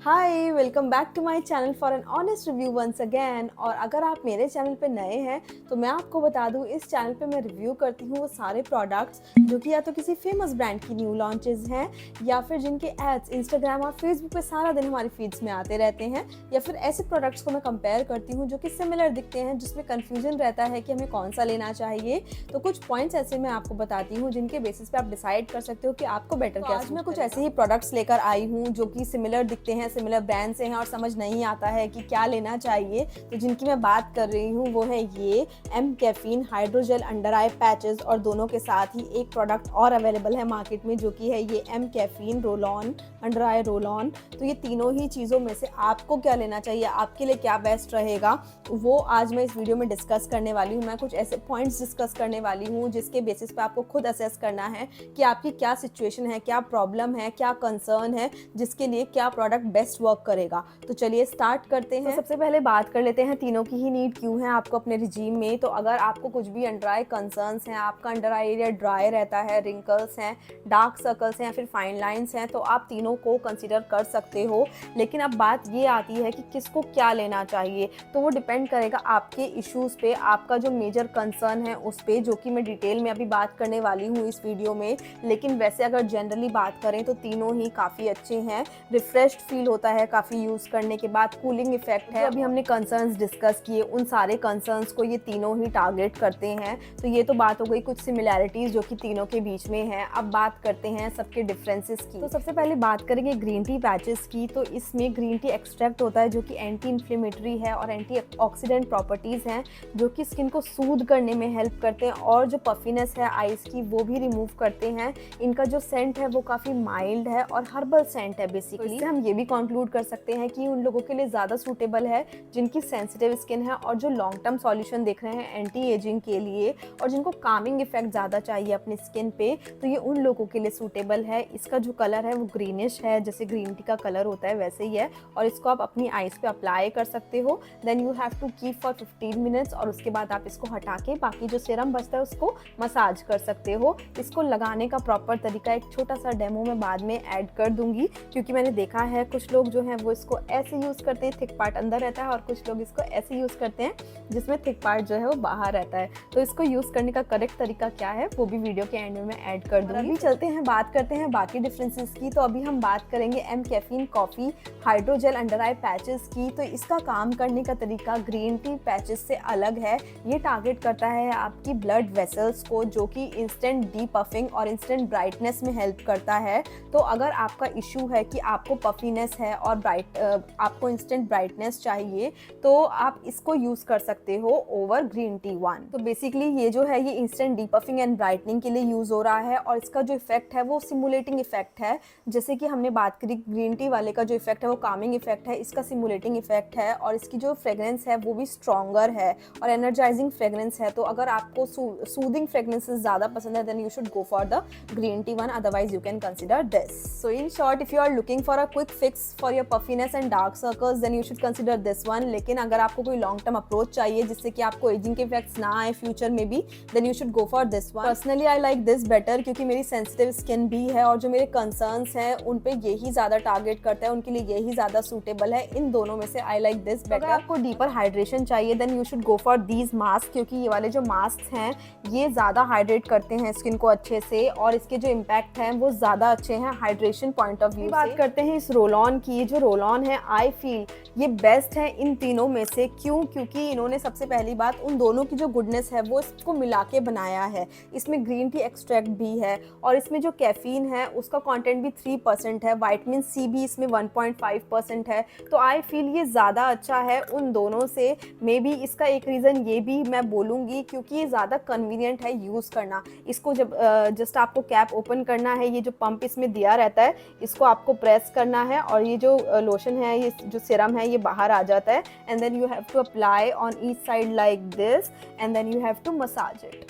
Hi, welcome back to my channel for an honest review once again. और अगर आप मेरे चैनल पे नए हैं तो मैं आपको बता दूं, इस चैनल पे मैं रिव्यू करती हूँ वो सारे प्रोडक्ट्स जो कि या तो किसी फेमस ब्रांड की न्यू लॉन्चेस हैं, या फिर जिनके एड्स इंस्टाग्राम और फेसबुक पे सारा दिन हमारी फीड्स में आते रहते हैं, या फिर ऐसे प्रोडक्ट्स को मैं कंपेयर करती हूँ जो कि सिमिलर दिखते हैं, जिसमें कन्फ्यूजन रहता है कि हमें कौन सा लेना चाहिए। तो कुछ पॉइंट्स ऐसे मैं आपको बताती हूँ जिनके बेसिस पे आप डिसाइड कर सकते हो कि आपको बेटर क्या। आज मैं कुछ ऐसे ही प्रोडक्ट्स लेकर आई हूँ जो कि सिमिलर दिखते हैं, सिमिलर ब्रांड से हैं और समझ नहीं आता है कि क्या लेना चाहिए। तो जिनकी मैं बात कर रही हूँ वो है ये mCaffeine hydrogel under eye patches, और दोनों के साथ ही एक प्रोडक्ट और अवेलेबल है मार्केट में जो कि है ये mCaffeine roll on under eye roll on. तो ये तीनों ही चीज़ों में से आपको क्या लेना चाहिए, आपके लिए क्या बेस्ट रहेगा, वो आज मैं इस वीडियो में डिस्कस करने वाली हूँ। मैं कुछ ऐसे पॉइंट्स डिस्कस करने वाली हूँ जिसके बेसिस पे आपको खुद असेस करना है कि आपकी क्या सिचुएशन है, क्या प्रॉब्लम है, क्या कंसर्न है, जिसके लिए क्या प्रोडक्ट बेस्ट वर्क करेगा। तो चलिए स्टार्ट करते हैं। तो सबसे पहले बात कर लेते हैं तीनों की ही नीड क्यों है आपको अपने रिजीम में। तो अगर आपको कुछ भी अंडर आई कंसर्न्स हैं, आपका अंडर आई एरिया ड्राई रहता है, रिंकल्स हैं, डार्क सर्कल्स हैं या फिर फाइन लाइंस हैं, तो आप तीनों को कंसीडर कर सकते हो। लेकिन अब बात ये आती है कि किसको क्या लेना चाहिए। तो वो डिपेंड करेगा आपके इश्यूज़ पे, आपका जो मेजर कंसर्न है उस पे, जो कि मैं डिटेल में अभी बात करने वाली हूँ इस वीडियो में। लेकिन वैसे अगर जनरली बात करें तो तीनों ही काफ़ी अच्छे हैं। रिफ्रेश्ड फील होता है काफ़ी यूज़ करने के बाद, कूलिंग इफेक्ट है। अभी हमने कंसर्न्स डिस्कस किए, उन सारे कंसर्न्स को ये तीनों ही टारगेट करते हैं। तो ये तो बात हो गई कुछ सिमिलैरिटीज़ जो कि तीनों के बीच में है। अब बात करते हैं सबके डिफरेंसेस की। तो सबसे पहले बात करेंगे ग्रीन टी पैचेस की। तो इसमें ग्रीन टी एक्सट्रैक्ट होता है जो कि एंटी इन्फ्लेमेटरी है और एंटी ऑक्सीडेंट प्रॉपर्टीज़ हैं जो कि स्किन को सूद करने में हेल्प करते हैं, और जो पफीनेस है आइस की वो भी रिमूव करते हैं। इनका जो सेंट है वो काफ़ी माइल्ड है और हर्बल सेंट है बेसिकली। तो इससे हम ये भी कंक्लूड कर सकते हैं कि उन लोगों के लिए ज़्यादा सूटेबल है जिनकी सेंसिटिव स्किन है और जो लॉन्ग टर्म सॉल्यूशन देख रहे हैं एंटी एजिंग के लिए, और जिनको कामिंग इफेक्ट ज़्यादा चाहिए अपनी स्किन पे, तो ये उन लोगों के लिए सूटेबल है। इसका जो कलर है वो ग्रीनिश है, जैसे ग्रीन टी का कलर होता है वैसे ही है, और इसको आप अपनी आइज़ पे अप्लाई कर सकते हो। Then you have to keep for 15 minutes, और उसके बाद आप इसको हटा के बाकी जो सीरम बचता है उसको मसाज कर सकते हो। इसको लगाने का प्रॉपर तरीका एक छोटा सा डेमो मैं बाद में ऐड कर दूंगी, क्योंकि मैंने देखा है कुछ लोग जो हैं वो इसको ऐसे यूज़ करते हैं, थिक पार्ट अंदर रहता है, और कुछ लोग इसको ऐसे यूज़ करते हैं जिसमें थिक पार्ट जो है वो बाहर रहता है। तो इसको यूज़ करने का करेक्ट तरीका क्या है वो भी वीडियो के एंड में मैं ऐड कर दूंगी। अभी चलते हैं, बात करते हैं बाकी डिफरेंसेस की। तो अभी हम बात करेंगे mCaffeine coffee hydrogel under eye patches की। तो इसका काम करने का तरीका ग्रीन टी पैचेस से अलग है। ये टारगेट करता है आपकी ब्लड वेसल्स को, जो कि इंस्टेंट डीपफिंग और इंस्टेंट ब्राइटनेस में हेल्प करता है। तो अगर आपका इशू है कि आपको पफीनेस है और आपको इंस्टेंट ब्राइटनेस चाहिए, तो आप इसको यूज़ कर सकते हो ओवर ग्रीन टी वन। तो बेसिकली ये जो है ये इंस्टेंट डीपफिंग एंड ब्राइटनिंग के लिए यूज़ हो रहा है, और इसका जो इफेक्ट है वो सिमुलेटिंग इफेक्ट है। जैसे कि हमने बात करी ग्रीन टी वाले का जो इफेक्ट है वो कामिंग इफेक्ट है, इसका सिमुलेटिंग इफेक्ट है, और इसकी जो फ्रेग्रेंस है वो भी स्ट्रॉन्गर है और एनर्जाइजिंग फ्रेग्रेंस है। तो अगर आपको सूदिंग फ्रेग्रेंसेस ज़्यादा पसंद है then you should go for the green tea one, otherwise you can consider this. So in short, if you are looking for a quick fix for your puffiness and dark circles then you should consider this one. लेकिन अगर आपको कोई long term approach चाहिए जिससे कि आपको ageing के effects ना आए फ्यूचर में भी, then you should go for this one. Personally I like this better, क्योंकि मेरी सेंसिटिव स्किन भी है और जो मेरे कंसर्न्स हैं उन पे यही ज़्यादा टारगेट करता है, उनके लिए यही ज़्यादा सूटेबल है। इन दोनों में से आई लाइक दिस बेटर। अगर आपको डीपर हाइड्रेशन चाहिए then you should go for these mask, क्योंकि ये वाले जो मास्क हैं ये ज़्यादा हाइड्रेट करते हैं स्किन को अच्छे से, और इसके जो इम्पैक्ट हैं वो ज़्यादा अच्छे हैं हाइड्रेशन पॉइंट ऑफ व्यू से। बात करते हैं इस रोल ऑन की। जो रोल ऑन है आई फील ये बेस्ट है इन तीनों में से। क्यों? क्योंकि इन्होंने सबसे पहली बात उन दोनों की जो गुडनेस है वो इसको मिला के बनाया है। इसमें ग्रीन टी एक्सट्रैक्ट भी है, और इसमें जो कैफीन है उसका कंटेंट भी 3% है, विटामिन सी भी इसमें 1.5% है। तो आई फील ये ज़्यादा अच्छा है उन दोनों से। मे बी इसका एक रीज़न ये भी मैं बोलूँगी क्योंकि ये ज़्यादा कन्वीनियंट है यूज़ करना। इसको जब जस्ट आपको कैप ओपन करना है, ये जो पंप इसमें दिया रहता है इसको आपको प्रेस करना है, और ये जो लोशन है, ये जो सीरम है ये बाहर आ जाता है, and then you have to apply on each side like this, and then you have to massage it.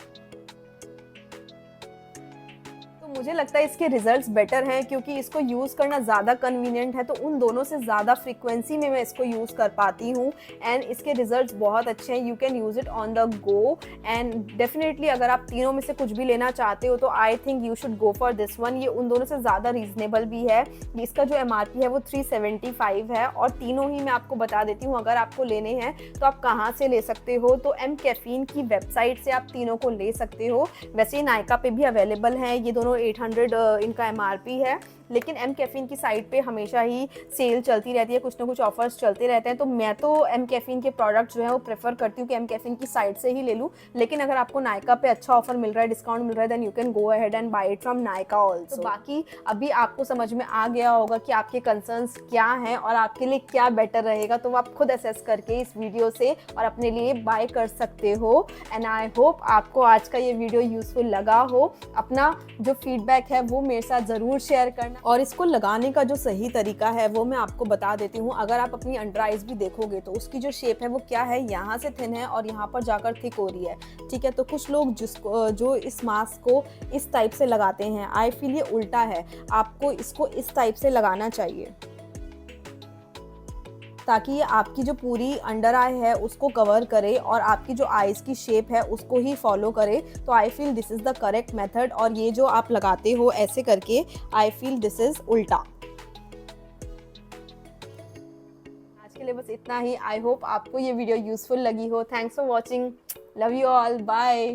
मुझे लगता है इसके रिजल्ट्स बेटर हैं क्योंकि इसको यूज़ करना ज़्यादा कन्वीनियंट है, तो उन दोनों से ज़्यादा फ्रीक्वेंसी में मैं इसको यूज़ कर पाती हूँ एंड इसके रिजल्ट्स बहुत अच्छे हैं। You can use it on the go and definitely अगर आप तीनों में से कुछ भी लेना चाहते हो तो I think you should go for this one. ये उन दोनों से ज़्यादा रीजनेबल भी है। इसका जो MRP है वो 375 है और तीनों ही मैं आपको बता देती हूँ अगर आपको लेने हैं तो आप कहाँ से ले सकते हो। तो एम कैफीन की वेबसाइट से आप तीनों को ले सकते हो। वैसे नायका पे भी अवेलेबल है, ये दोनों 800 इनका MRP है, लेकिन एम कैफीन की साइट पे हमेशा ही सेल चलती रहती है, कुछ ना कुछ ऑफर्स चलते रहते हैं। तो मैं तो एम कैफीन के प्रोडक्ट जो है वो प्रेफर करती हूँ कि एम कैफीन की साइट से ही ले लूँ, लेकिन अगर आपको नायका पे अच्छा ऑफर मिल रहा है, डिस्काउंट मिल रहा है, then you can go ahead and buy it from Nykaa also. तो बाकी अभी आपको समझ में आ गया होगा कि आपके कंसर्न्स क्या हैं और आपके लिए क्या बेटर रहेगा, तो आप खुद असेस करके इस वीडियो से और अपने लिए बाय कर सकते हो। एंड आई होप आपको आज का ये वीडियो यूजफुल लगा हो। अपना जो फीडबैक है वो मेरे साथ ज़रूर शेयर करना और इसको लगाने का जो सही तरीका है वो मैं आपको बता देती हूँ। अगर आप अपनी अंडर आइज भी देखोगे तो उसकी जो शेप है वो क्या है, यहाँ से थिन है और यहाँ पर जाकर थिक हो रही है, ठीक है। तो कुछ लोग जो इस मास्क को इस टाइप से लगाते हैं, आई फील ये उल्टा है, आपको इसको इस टाइप से लगाना चाहिए ताकि ये आपकी जो पूरी अंडर आई है उसको कवर करे और आपकी जो आईज की शेप है उसको ही फॉलो करे। तो I feel this is the correct method और ये जो आप लगाते हो ऐसे करके, आई फील दिस इज़ उल्टा। आज के लिए बस इतना ही। आई होप आपको ये वीडियो यूजफुल लगी हो। Thanks for watching, love you all, bye.